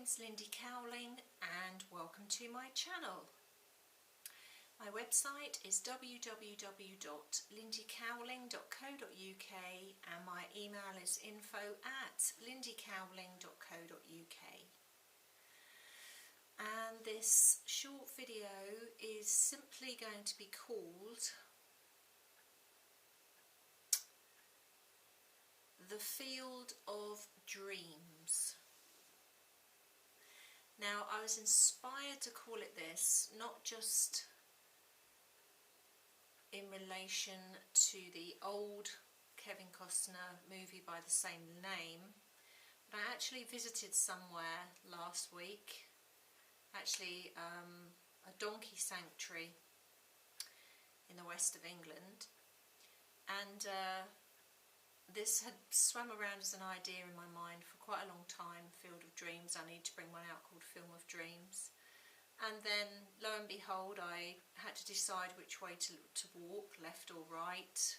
name's Lindy Cowling and welcome to my channel. My website is www.lindycowling.co.uk and my email is info@lindycowling.co.uk. And this short video is simply going to be called The Field of Dreams. Now, I was inspired to call it this, not just in relation to the old Kevin Costner movie by the same name, but I actually visited somewhere last week, actually a donkey sanctuary in the west of England, and this had swum around as an idea in my mind for quite a long time. Field of Dreams, I need to bring one out called Film of Dreams. And then, lo and behold, I had to decide which way to walk, left or right.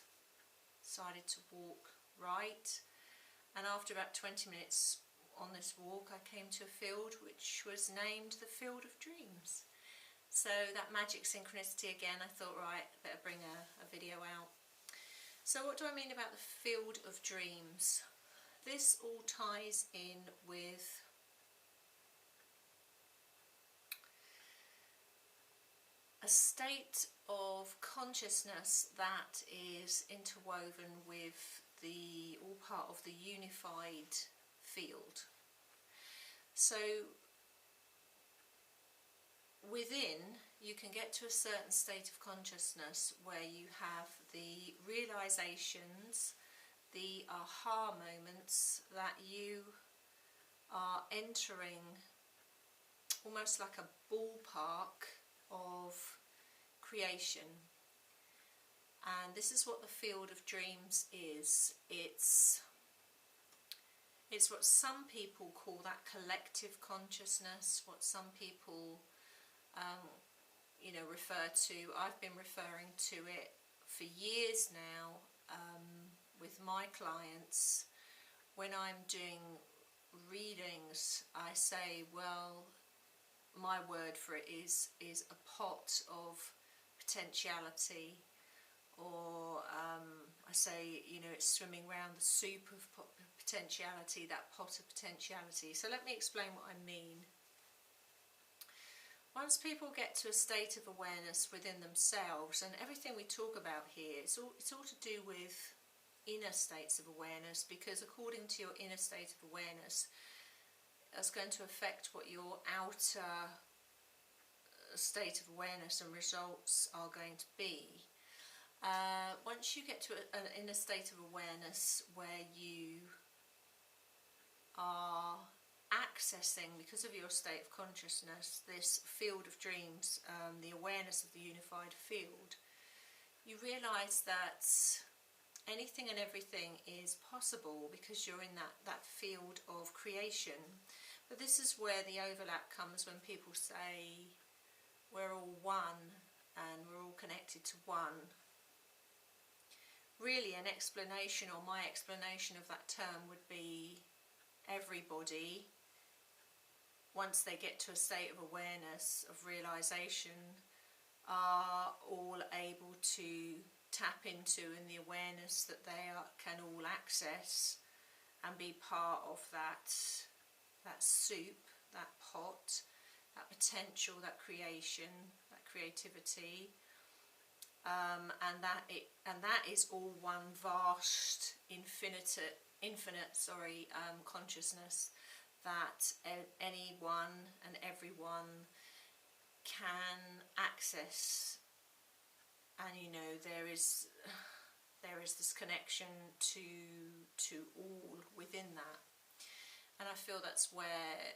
Decided to walk right. And after about 20 minutes on this walk, I came to a field which was named the Field of Dreams. So that magic synchronicity again, I thought, right, better bring a video out. So what do I mean about the Field of Dreams? This all ties in with a state of consciousness that is interwoven with all part of the unified field. So within, you can get to a certain state of consciousness where you have the realizations, the aha moments that you are entering almost like a ballpark of creation. And this is what the Field of Dreams is. It's what some people call that collective consciousness, what some people refer to. I've been referring to it for years now with my clients. When I'm doing readings, I say, well, my word for it is a pot of potentiality, or I say, it's swimming around the soup of potentiality, that pot of potentiality. So let me explain what I mean. Once people get to a state of awareness within themselves, and everything we talk about here, it's all to do with inner states of awareness, because according to your inner state of awareness, that's going to affect what your outer state of awareness and results are going to be. Once you get to an inner state of awareness where you are accessing, because of your state of consciousness, this field of dreams, the awareness of the unified field, you realise that anything and everything is possible because you're in that field of creation. But this is where the overlap comes when people say we're all one and we're all connected to one. Really, an explanation, or my explanation of that term, would be everybody, once they get to a state of awareness, of realisation, are all able to tap into in the awareness that they can all access and be part of that soup, that pot, that potential, that creation, that creativity, and that is all one vast, infinite consciousness that anyone and everyone can access. And there is this connection to all within that. And I feel that's where,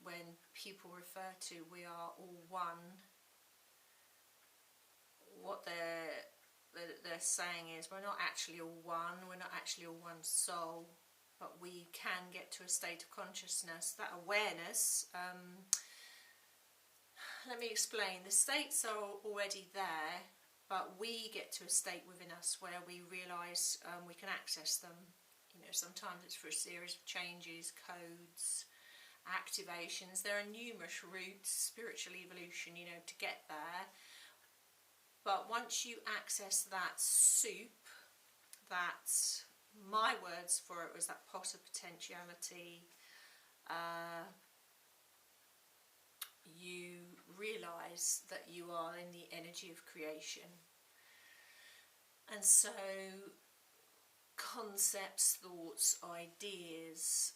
when people refer to we are all one, what they're saying is we're not actually all one, we're not actually all one soul, but we can get to a state of consciousness, that awareness. Let me explain. The states are already there, but we get to a state within us where we realise we can access them. Sometimes it's for a series of changes, codes, activations. There are numerous routes, spiritual evolution, you know, to get there. But once you access that soup, that, my words for it was that pot of potentiality, you realise that you are in the energy of creation. And so concepts, thoughts, ideas,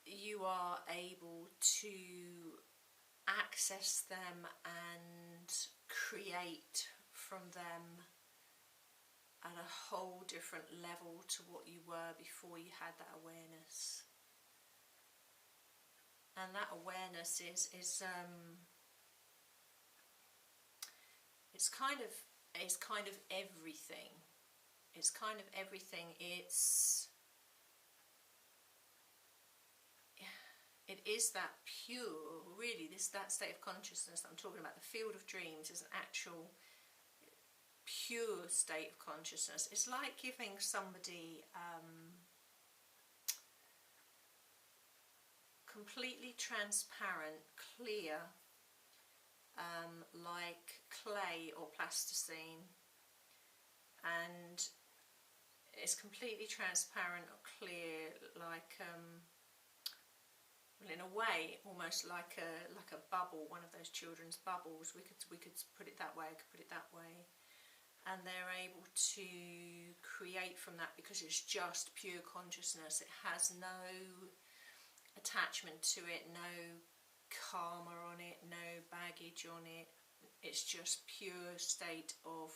you are able to access them and create from them at a whole different level to what you were before you had that awareness. And that awareness is it's kind of everything. It's kind of everything. It is that pure, really, that state of consciousness that I'm talking about. The field of dreams is an actual pure state of consciousness. It's like giving somebody completely transparent, clear, like clay or plasticine, and it's completely transparent or clear, like well, in a way, almost like a bubble, one of those children's bubbles. We could put it that way. I could put it that way. And they're able to create from that because it's just pure consciousness. It has no attachment to it, no karma on it, no baggage on it. It's just pure state of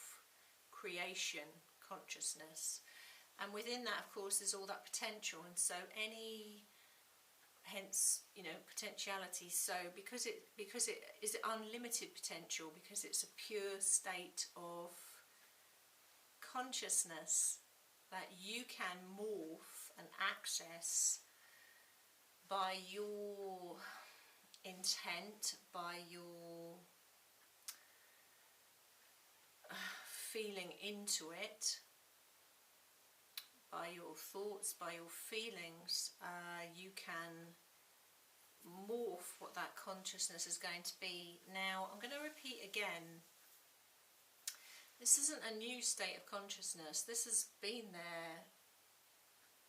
creation consciousness. And within that, of course, there's all that potential. And so hence, you know, potentiality. So because it is unlimited potential, because it's a pure state of consciousness that you can morph and access by your intent, by your feeling into it, by your thoughts, by your feelings, you can morph what that consciousness is going to be. Now, I'm going to repeat again, this isn't a new state of consciousness. This has been there,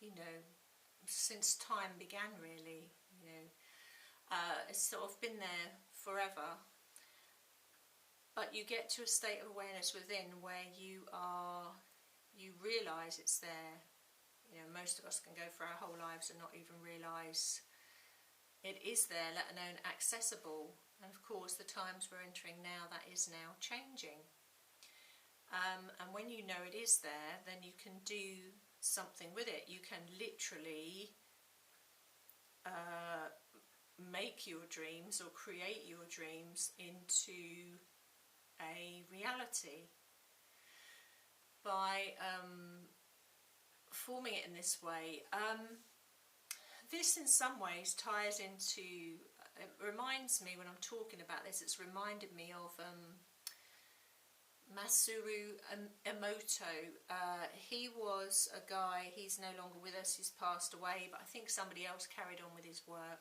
you know, since time began, really. You know, it's sort of been there forever. But you get to a state of awareness within where you realise it's there. You know, most of us can go for our whole lives and not even realise it is there, let alone accessible. And of course, the times we're entering now, that is now changing. And when you know it is there, then you can do something with it. You can literally make your dreams or create your dreams into a reality by forming it in this way. This in some ways ties into, it reminds me when I'm talking about this, it's reminded me of Masaru Emoto. He was a guy, he's no longer with us, he's passed away, but I think somebody else carried on with his work.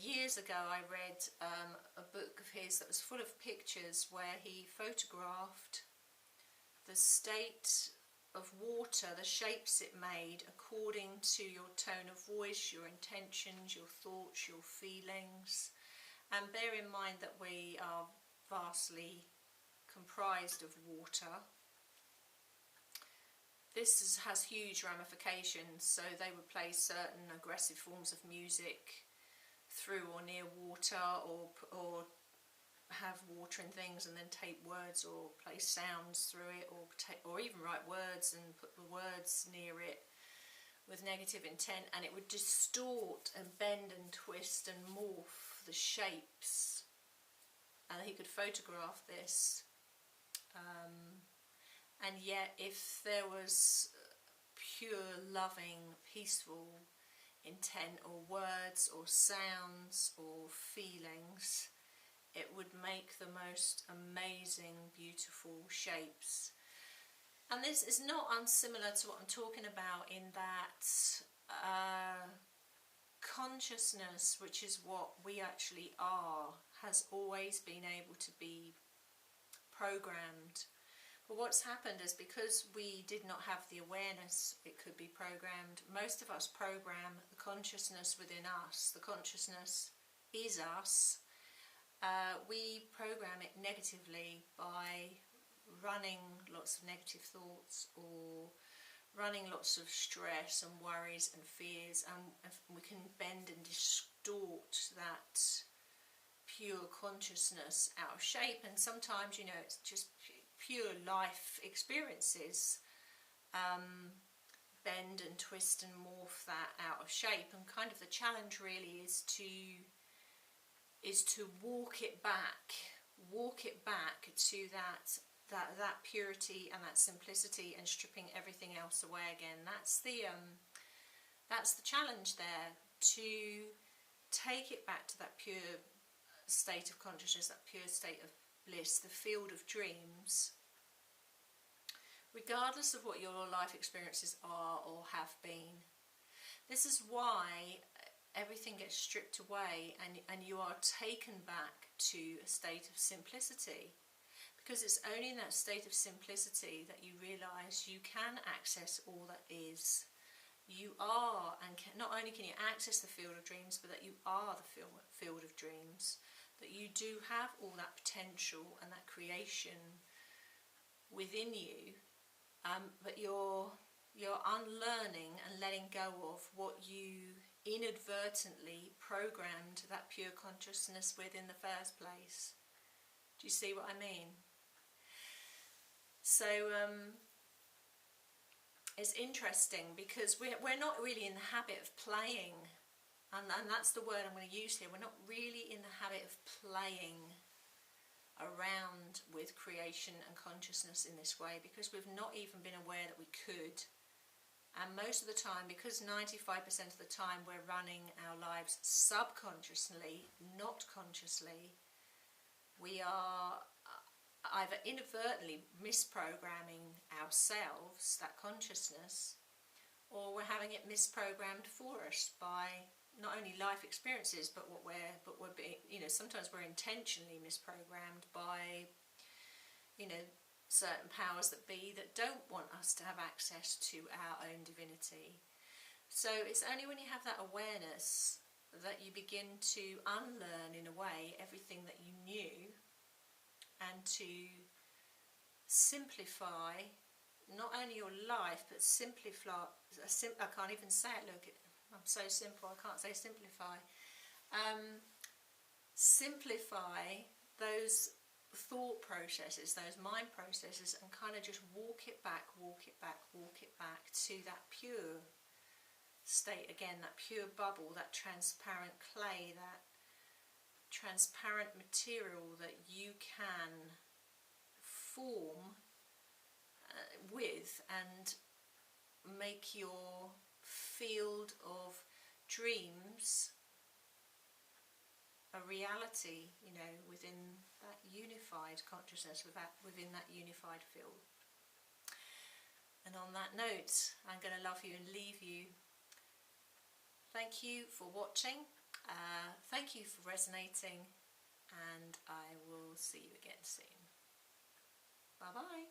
Years ago I read a book of his that was full of pictures where he photographed the state of water, the shapes it made according to your tone of voice, your intentions, your thoughts, your feelings. And bear in mind that we are vastly comprised of water. This has huge ramifications, so they would play certain aggressive forms of music through or near water, or have water and things and then tape words or play sounds through it, or even write words and put the words near it with negative intent, and it would distort and bend and twist and morph the shapes. And he could photograph this. And yet, if there was pure, loving, peaceful intent or words or sounds or feelings, it would make the most amazing, beautiful shapes. And this is not unsimilar to what I'm talking about, in that consciousness, which is what we actually are, has always been able to be programmed. But what's happened is, because we did not have the awareness it could be programmed, most of us program the consciousness within us. The consciousness is us. We program it negatively by running lots of negative thoughts, or running lots of stress and worries and fears, and we can bend and distort that pure consciousness out of shape. And sometimes, you know, it's just pure life experiences bend and twist and morph that out of shape. And kind of the challenge really is to walk it back to that purity and that simplicity, and stripping everything else away again. That's the challenge there, to take it back to that pure state of consciousness, that pure state of bliss, the field of dreams, regardless of what your life experiences are or have been. This is why everything gets stripped away, and you are taken back to a state of simplicity. Because it's only in that state of simplicity that you realise you can access all that is. You are, and not only can you access the field of dreams, but that you are the field of dreams. That you do have all that potential and that creation within you, but you're unlearning and letting go of what you inadvertently programmed that pure consciousness with in the first place. Do you see what I mean? So it's interesting, because we're not really in the habit of playing, and that's the word I'm going to use here. We're not really in the habit of playing around with creation and consciousness in this way, because we've not even been aware that we could. And most of the time, because 95% of the time we're running our lives subconsciously, not consciously, we are either inadvertently misprogramming ourselves, that consciousness, or we're having it misprogrammed for us by not only life experiences, but we're being, you know, sometimes we're intentionally misprogrammed by, you know, certain powers that be that don't want us to have access to our own divinity. So it's only when you have that awareness that you begin to unlearn, in a way, everything that you knew, and to simplify not only your life, but simplify, I can't even say it, look, I'm so simple, I can't say simplify. Simplify those thought processes, those mind processes, and kind of just walk it back to that pure state again, that pure bubble, that transparent clay, that transparent material that you can form with, and make your field of dreams a reality, you know, within that unified consciousness, within that unified field. And on that note, I'm going to love you and leave you. Thank you for watching. Thank you for resonating, and I will see you again soon. Bye bye.